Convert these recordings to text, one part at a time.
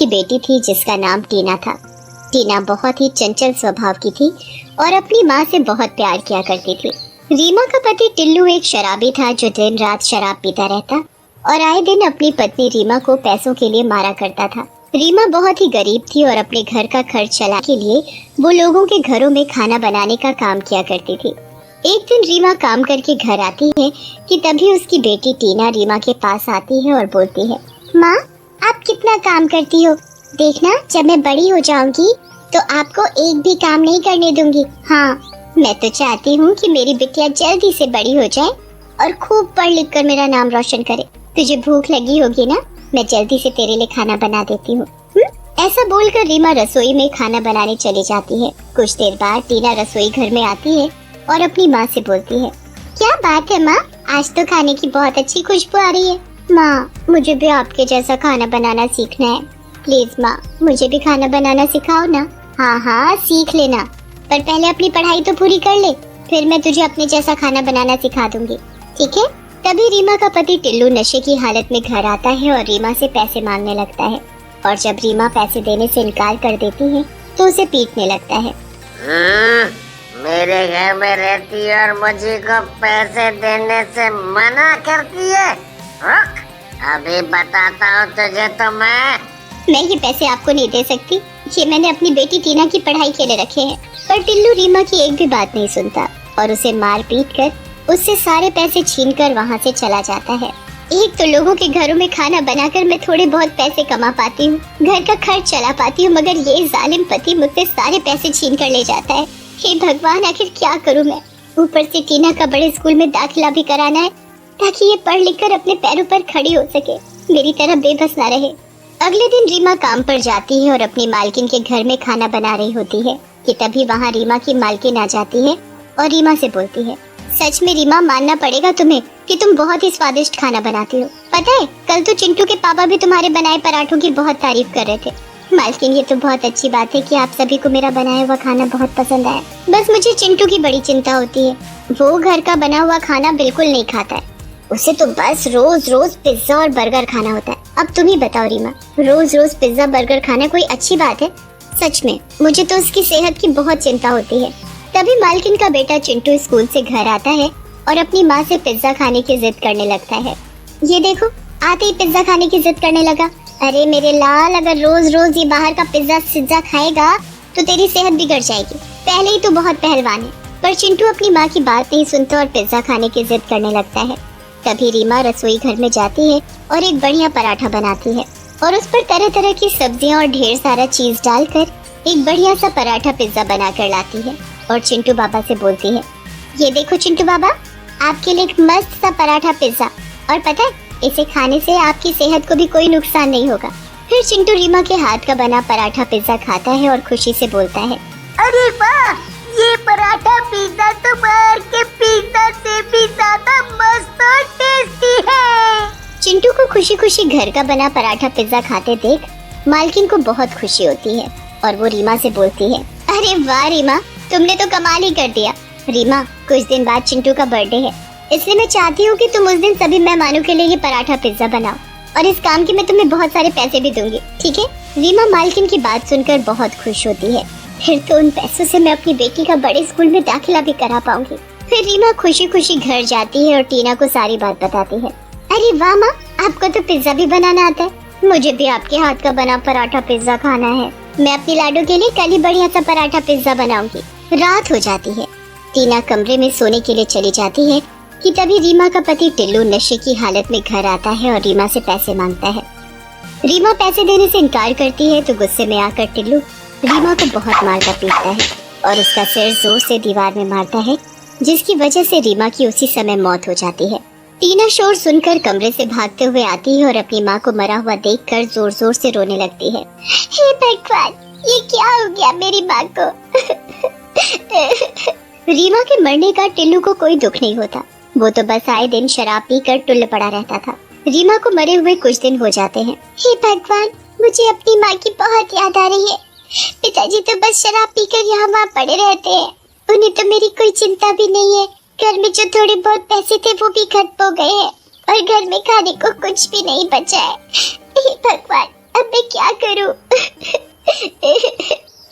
की बेटी थी जिसका नाम टीना था। टीना बहुत ही चंचल स्वभाव की थी और अपनी माँ से बहुत प्यार किया करती थी। रीमा का पति टिल्लू एक शराबी था जो दिन रात शराब पीता रहता और आए दिन अपनी पत्नी रीमा को पैसों के लिए मारा करता था। रीमा बहुत ही गरीब थी और अपने घर का खर्च चलाने के लिए वो लोगों के घरों में खाना बनाने का काम किया करती थी। एक दिन रीमा काम करके घर आती है कि तभी उसकी बेटी टीना रीमा के पास आती है और बोलती है, माँ आप कितना काम करती हो, देखना जब मैं बड़ी हो जाऊंगी तो आपको एक भी काम नहीं करने दूंगी। हाँ, मैं तो चाहती हूँ कि मेरी बिटिया जल्दी से बड़ी हो जाए और खूब पढ़ लिख कर मेरा नाम रोशन करे। तुझे भूख लगी होगी ना, मैं जल्दी से तेरे लिए खाना बना देती हूँ। ऐसा बोलकर रीमा रसोई में खाना बनाने चली जाती है। कुछ देर बाद टीना रसोई घर में आती है और अपनी माँ से बोलती है, क्या बात है माँ, आज तो खाने की बहुत अच्छी खुशबू आ रही है। माँ मुझे भी आपके जैसा खाना बनाना सीखना है, प्लीज माँ मुझे भी खाना बनाना सिखाओ ना। हाँ हाँ सीख लेना, पर पहले अपनी पढ़ाई तो पूरी कर ले, फिर मैं तुझे अपने जैसा खाना बनाना सिखा दूंगी, ठीक है। तभी रीमा का पति टिल्लू नशे की हालत में घर आता है और रीमा से पैसे मांगने लगता है और जब रीमा पैसे देने से इनकार कर देती है तो उसे पीटने लगता है। मेरे घर में रहती है और मुझे को पैसे देने से मना करती है। रुक, अभी बताता हूँ तुझे तो मैं ये पैसे आपको नहीं दे सकती, ये मैंने अपनी बेटी टीना की पढ़ाई के लिए रखे हैं। पर टिल्लू रीमा की एक भी बात नहीं सुनता और उसे मार पीट कर उससे सारे पैसे छीनकर वहाँ से चला जाता है। एक तो लोगों के घरों में खाना बनाकर मैं थोड़े बहुत पैसे कमा पाती हूँ, घर का खर्च चला पाती हूँ, मगर ये जालिम पति मुझसे सारे पैसे छीन कर ले जाता है। हे भगवान, आखिर क्या करूँ मैं। ऊपर से टीना का बड़े स्कूल में दाखिला भी कराना है ताकि ये पढ़ लिख कर अपने पैरों पर खड़ी हो सके, मेरी तरह बेबस ना रहे। अगले दिन रीमा काम पर जाती है और अपनी मालकिन के घर में खाना बना रही होती है कि तभी वहाँ रीमा की मालकिन आ जाती है और रीमा से बोलती है, सच में रीमा मानना पड़ेगा तुम्हें कि तुम बहुत ही स्वादिष्ट खाना बनाती हो। पता है कल तो चिंटू के पापा भी तुम्हारे बनाए पराठों की बहुत तारीफ कर रहे थे। मालकिन ये तो बहुत अच्छी बात है कि आप सभी को मेरा बनाया हुआ खाना बहुत पसंद आया, बस मुझे चिंटू की बड़ी चिंता होती है, वो घर का बना हुआ खाना बिल्कुल नहीं खाता है, उसे तो बस रोज रोज पिज्जा और बर्गर खाना होता है। अब तुम ही बताओ रीमा, रोज रोज पिज्जा बर्गर खाना कोई अच्छी बात है? सच में मुझे तो उसकी सेहत की बहुत चिंता होती है। तभी मालकिन का बेटा चिंटू स्कूल से घर आता है और अपनी माँ से पिज्जा खाने की जिद करने लगता है। ये देखो, आते ही पिज्जा खाने की जिद करने लगा। अरे मेरे लाल, अगर रोज रोज ये बाहर का पिज्जा खाएगा तो तेरी सेहत बिगड़ जाएगी, पहले ही तो बहुत पहलवान है। पर चिंटू अपनी माँ की बात नहीं सुनता और पिज्जा खाने की जिद करने लगता है। तभी रीमा रसोई घर में जाती है और एक बढ़िया पराठा बनाती है और उस पर तरह तरह की सब्जियां और ढेर सारा चीज डालकर एक बढ़िया सा पराठा पिज्जा बनाकर लाती है और चिंटू बाबा से बोलती है, ये देखो चिंटू बाबा, आपके लिए एक मस्त सा पराठा पिज्जा, और पता है इसे खाने से आपकी सेहत को भी कोई नुकसान नहीं होगा। फिर चिंटू रीमा के हाथ का बना पराठा पिज्जा खाता है और खुशी से बोलता है, अरे वाह, ये पराठा पिज्जा तो बाहर के पिज्जा से भी ज्यादा मस्त और टेस्टी है। चिंटू को खुशी खुशी घर का बना पराठा पिज्जा खाते देख मालकिन को बहुत खुशी होती है और वो रीमा से बोलती है, अरे वाह रीमा, तुमने तो कमाल ही कर दिया। रीमा, कुछ दिन बाद चिंटू का बर्थडे है, इसलिए मैं चाहती हूँ कि तुम उस दिन सभी मेहमानों के लिए ये पराठा पिज्जा बनाओ और इस काम के मैं तुम्हें बहुत सारे पैसे भी दूंगी, ठीक है? रीमा मालकिन की बात सुनकर बहुत खुश होती है। फिर तो उन पैसों से मैं अपनी बेटी का बड़े स्कूल में दाखिला भी करा पाऊंगी। फिर रीमा खुशी खुशी घर जाती है और टीना को सारी बात बताती है। अरे वाह माँ, आपको तो पिज्जा भी बनाना आता है, मुझे भी आपके हाथ का बना पराठा पिज्जा खाना है। मैं अपनी लाडू के लिए कल ही बढ़िया सा पराठा पिज्जा बनाऊंगी। रात हो जाती है, टीना कमरे में सोने के लिए चली जाती है कि तभी रीमा का पति टिल्लू नशे की हालत में घर आता है और रीमा से पैसे मांगता है। रीमा पैसे देने से इनकार करती है तो गुस्से में आकर टिल्लू रीमा को बहुत मारता पीटता है और उसका सिर जोर से दीवार में मारता है, जिसकी वजह से रीमा की उसी समय मौत हो जाती है। टीना शोर सुनकर कमरे से भागते हुए आती है और अपनी माँ को मरा हुआ देखकर जोर जोर से रोने लगती है। हे भगवान, ये क्या हो गया मेरी माँ को? रीमा के मरने का टिल्लू को कोई दुख नहीं होता, वो तो बस आए दिन शराब पीकर टुल्ल पड़ा रहता था। रीमा को मरे हुए कुछ दिन हो जाते हैं। हे भगवान, मुझे अपनी माँ की बहुत याद आ रही है। पिताजी तो बस शराब पीकर यहाँ वहाँ पड़े रहते हैं, उन्हें तो मेरी कोई चिंता भी नहीं है। घर में जो थोड़े बहुत पैसे थे वो भी खत्म हो गए हैं और घर में खाने को कुछ भी नहीं बचा है। हे भगवान, अब मैं क्या करूं?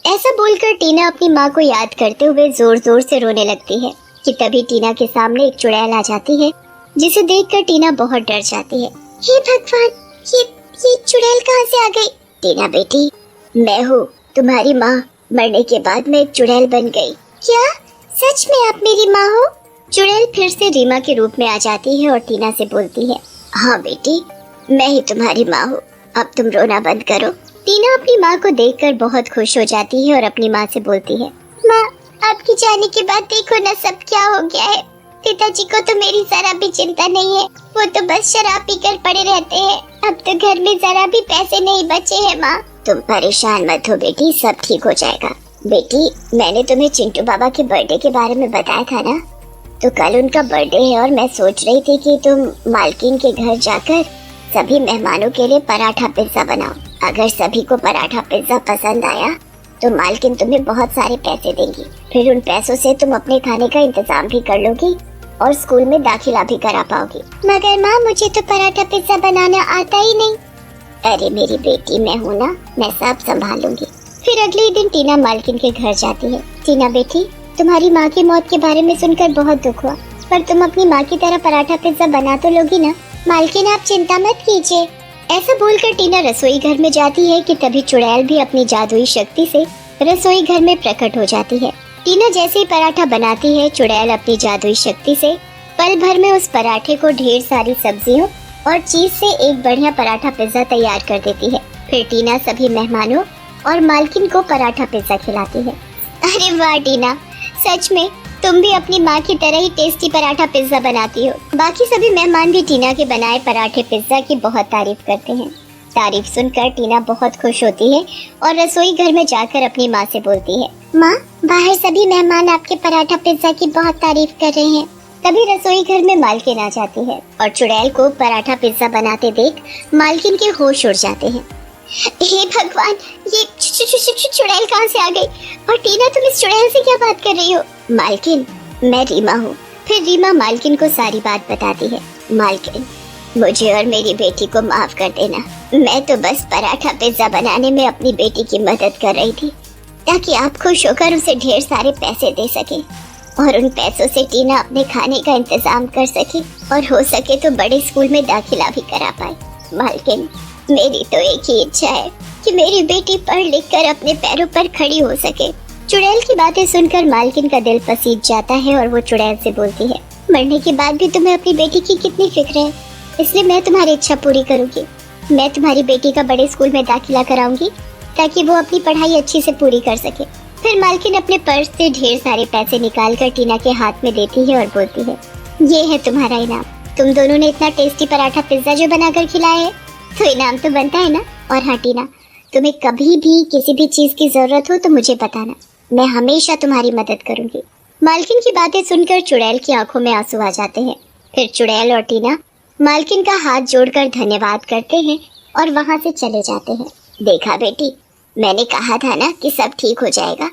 ऐसा बोलकर टीना अपनी माँ को याद करते हुए जोर जोर से रोने लगती है कि तभी टीना के सामने एक चुड़ैल आ जाती है, जिसे देखकर टीना बहुत डर जाती है। हे भगवान, ये चुड़ैल कहाँ से आ गई? टीना बेटी, मैं हूँ तुम्हारी माँ। मरने के बाद मैं एक चुड़ैल बन गई। क्या सच में आप मेरी माँ हो? चुड़ैल फिर से रीमा के रूप में आ जाती है और टीना से बोलती है, हाँ बेटी, मैं ही तुम्हारी माँ हूँ। अब तुम रोना बंद करो। टीना अपनी माँ को देखकर बहुत खुश हो जाती है और अपनी माँ से बोलती है, माँ, आपके जाने के बाद देखो ना सब क्या हो गया है। पिताजी को तो मेरी जरा भी चिंता नहीं है, वो तो बस शराब पीकर पड़े रहते हैं। अब तो घर में जरा भी पैसे नहीं बचे हैं माँ। तुम परेशान मत हो बेटी, सब ठीक हो जाएगा। बेटी, मैंने तुम्हें चिंटू बाबा के बर्थडे के बारे में बताया था ना, तो कल उनका बर्थडे है और मैं सोच रही थी कि तुम मालकिन के घर जाकर सभी मेहमानों के लिए पराठा पिज्जा बनाओ। अगर सभी को पराठा पिज्जा पसंद आया तो मालकिन तुम्हें बहुत सारे पैसे देंगी। फिर उन पैसों से तुम अपने खाने का इंतजाम भी कर लोगी और स्कूल में दाखिला भी करा पाओगी। मगर माँ, मुझे तो पराठा पिज्जा बनाना आता ही नहीं। अरे मेरी बेटी, मैं हूँ ना, मैं सब संभालूंगी। फिर अगले दिन टीना मालकिन के घर जाती है। टीना बेटी, तुम्हारी माँ की मौत के बारे में सुनकर बहुत दुख हुआ, पर तुम अपनी माँ की तरह पराठा पिज्जा बना तो लोगी ना? मालकिन, आप चिंता मत कीजिए। ऐसा बोलकर टीना रसोई घर में जाती है कि तभी चुड़ैल भी अपनी जादुई शक्ति से रसोई घर में प्रकट हो जाती है। टीना जैसे ही पराठा बनाती है, चुड़ैल अपनी जादुई शक्ति से पल भर में उस पराठे को ढेर सारी सब्जियों और चीज से एक बढ़िया पराठा पिज्जा तैयार कर देती है। फिर टीना सभी मेहमानों और मालकिन को पराठा पिज्जा खिलाती है। अरे वाह टीना, सच में तुम भी अपनी माँ की तरह ही टेस्टी पराठा पिज्जा बनाती हो। बाकी सभी मेहमान भी टीना के बनाए पराठे पिज्जा की बहुत तारीफ करते हैं। तारीफ सुनकर टीना बहुत खुश होती है और रसोई घर में जाकर अपनी माँ से बोलती है, माँ, बाहर सभी मेहमान आपके पराठा पिज्जा की बहुत तारीफ कर रहे हैं। तभी रसोई घर में मालकिन आ जाती है और चुड़ैल को पराठा पिज्जा बनाते देख मालकिन के होश उड़ जाते हैं। हे भगवान, ये चुड़ैल कहाँ से आ गई? और टीना, तुम इस चुड़ैल से क्या बात कर रही हो? मालकिन, मैं रीमा हूँ। फिर रीमा मालकिन को सारी बात बताती है। मालकिन, मुझे और मेरी बेटी को माफ कर देना। मैं तो बस पराठा पिज्जा बनाने में अपनी बेटी की मदद कर रही थी, ताकि आप खुश होकर उसे ढेर सारे पैसे दे सके और उन पैसों से टीना अपने खाने का इंतजाम कर सके और हो सके तो बड़े स्कूल में दाखिला भी करा पाए। मालकिन, मेरी तो एक ही इच्छा है कि मेरी बेटी पढ़ लिख कर अपने पैरों पर खड़ी हो सके। चुड़ैल की बातें सुनकर मालकिन का दिल पसीज जाता है और वो चुड़ैल से बोलती है, मरने के बाद भी तुम्हें अपनी बेटी की कितनी फिक्र है, इसलिए मैं तुम्हारी इच्छा पूरी करूंगी। मैं तुम्हारी बेटी का बड़े स्कूल में दाखिला कराऊंगी ताकि वो अपनी पढ़ाई अच्छी से पूरी कर सके। फिर मालकिन अपने पर्स से ढेर सारे पैसे निकालकर टीना के हाथ में देती है और बोलती है, ये है तुम्हारा इनाम। तुम दोनों ने इतना टेस्टी पराठा पिज्जा जो बनाकर खिलाया है, तो इनाम तो बनता है ना। और हाँ टीना, तुम्हें कभी भी किसी भी चीज की जरूरत हो तो मुझे बताना, मैं हमेशा तुम्हारी मदद करूंगी। मालकिन की बातें सुनकर चुड़ैल की आंखों में आंसू आ जाते हैं। फिर चुड़ैल और टीना मालकिन का हाथ जोड़कर धन्यवाद करते हैं और वहाँ से चले जाते हैं। देखा बेटी, मैंने कहा था ना कि सब ठीक हो जाएगा।